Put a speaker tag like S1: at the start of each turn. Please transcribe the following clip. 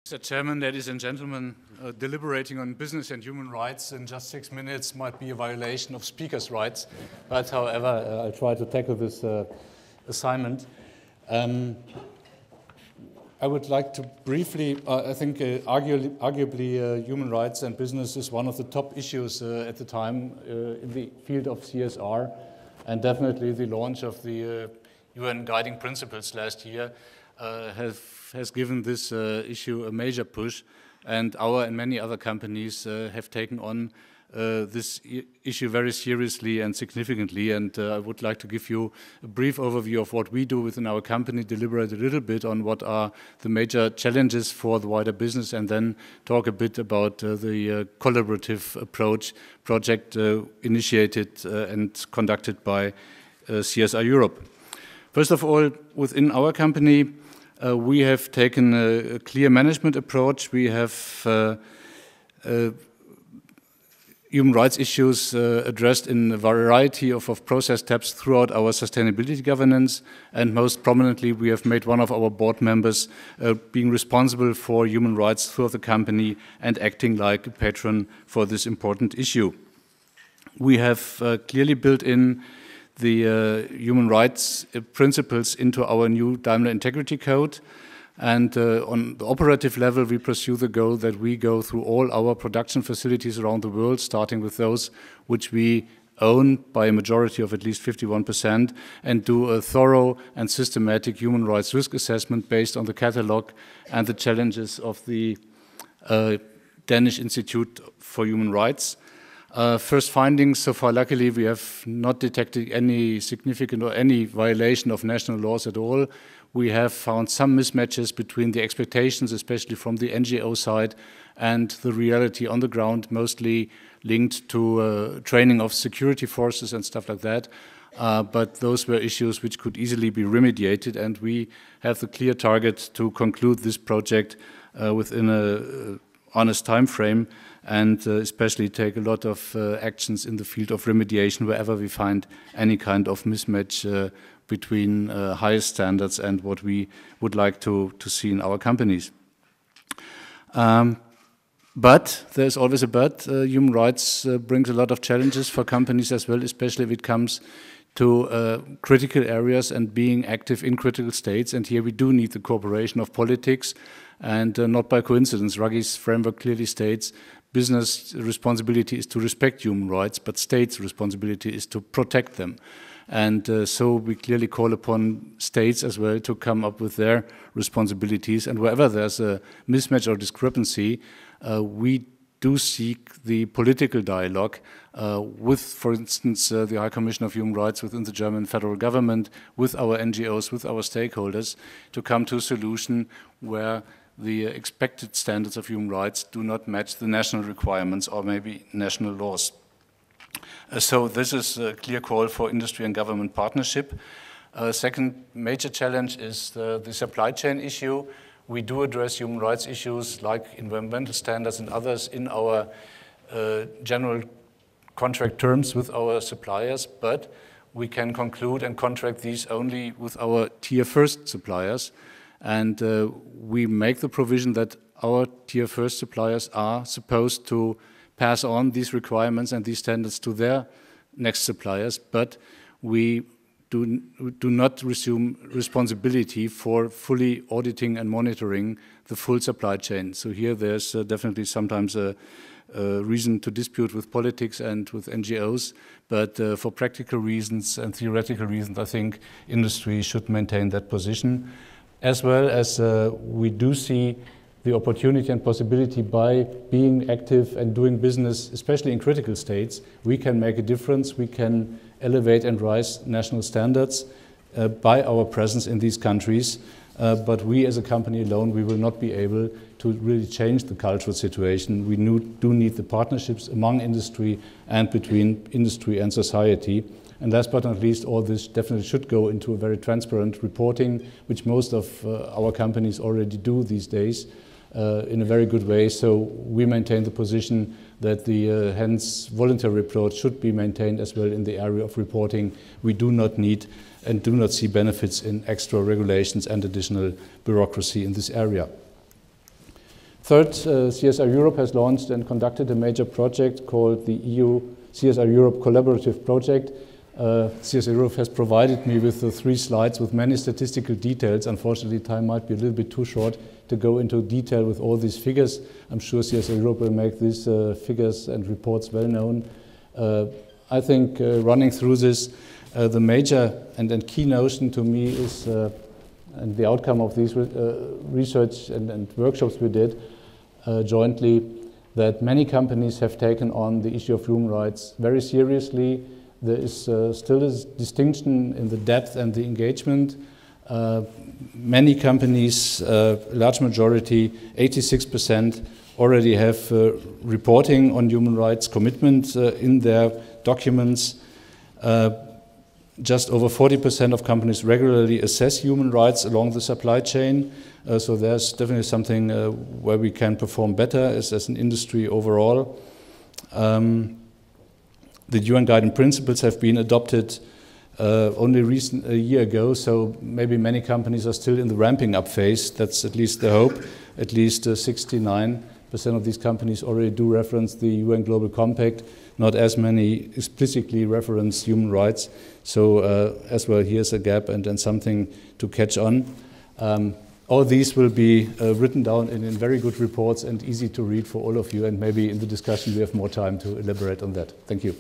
S1: Mr. Chairman, ladies and gentlemen, deliberating on business and human rights in just 6 minutes might be a violation of speakers' rights, but however, I'll try to tackle this assignment. I would like to briefly, I think arguably human rights and business is one of the top issues at the time in the field of CSR, and definitely the launch of the UN Guiding Principles last year has given this issue a major push, and our and many other companies have taken on this issue very seriously and significantly, and I would like to give you a brief overview of what we do within our company, deliberate a little bit on what are the major challenges for the wider business, and then talk a bit about the collaborative approach project initiated and conducted by CSR Europe. First of all, within our company, we have taken a clear management approach. We have human rights issues addressed in a variety of process steps throughout our sustainability governance, and most prominently we have made one of our board members being responsible for human rights throughout the company and acting like a patron for this important issue. We have clearly built in the human rights principles into our new Daimler Integrity Code. And on the operative level, we pursue the goal that we go through all our production facilities around the world, starting with those which we own by a majority of at least 51%, and do a thorough and systematic human rights risk assessment based on the catalog and the challenges of the Danish Institute for Human Rights. First findings, so far luckily we have not detected any significant or any violation of national laws at all. We have found some mismatches between the expectations, especially from the NGO side, and the reality on the ground, mostly linked to training of security forces and stuff like that. But those were issues which could easily be remediated, and we have the clear target to conclude this project within an honest time frame, and especially take a lot of actions in the field of remediation wherever we find any kind of mismatch between highest standards and what we would like to see in our companies. But there's always a but. Human rights brings a lot of challenges for companies as well, especially if it comes to critical areas and being active in critical states. And here we do need the cooperation of politics, and not by coincidence. Ruggie's framework clearly states business responsibility is to respect human rights, but states' responsibility is to protect them. And so we clearly call upon states as well to come up with their responsibilities. And wherever there's a mismatch or discrepancy, we do seek the political dialogue with, for instance, the High Commission of Human Rights within the German federal government, with our NGOs, with our stakeholders, to come to a solution where the expected standards of human rights do not match the national requirements or maybe national laws. So this is a clear call for industry and government partnership. Second major challenge is the supply chain issue. We do address human rights issues like environmental standards and others in our general contract terms with our suppliers, but we can conclude and contract these only with our tier first suppliers. And we make the provision that our tier first suppliers are supposed to pass on these requirements and these standards to their next suppliers, but we do not assume responsibility for fully auditing and monitoring the full supply chain. So here there's definitely sometimes a reason to dispute with politics and with NGOs, but for practical reasons and theoretical reasons, I think industry should maintain that position. As well as we do see the opportunity and possibility by being active and doing business, especially in critical states, we can make a difference. We can elevate and rise national standards by our presence in these countries. But we as a company alone, we will not be able to really change the cultural situation. We do need the partnerships among industry and between industry and society. And last but not least, all this definitely should go into a very transparent reporting, which most of our companies already do these days in a very good way. So we maintain the position that the hence voluntary approach should be maintained as well in the area of reporting. We do not need and do not see benefits in extra regulations and additional bureaucracy in this area. Third, CSR Europe has launched and conducted a major project called the EU CSR Europe Collaborative Project. CSR Europe has provided me with the 3 slides with many statistical details. Unfortunately, time might be a little bit too short to go into detail with all these figures. I'm sure CSR Europe will make these figures and reports well known. I think running through this, the major and key notion to me is, and the outcome of these research and workshops we did jointly, that many companies have taken on the issue of human rights very seriously. There is still a distinction in the depth and the engagement. Many companies, large majority, 86%, already have reporting on human rights commitment in their documents. Just over 40% of companies regularly assess human rights along the supply chain. So there's definitely something where we can perform better as an industry overall. The UN Guiding Principles have been adopted only a year ago, so maybe many companies are still in the ramping up phase. That's at least the hope. At least 69% of these companies already do reference the UN Global Compact. Not as many explicitly reference human rights. So as well, here's a gap and something to catch on. All these will be written down in very good reports and easy to read for all of you. And maybe in the discussion we have more time to elaborate on that. Thank you.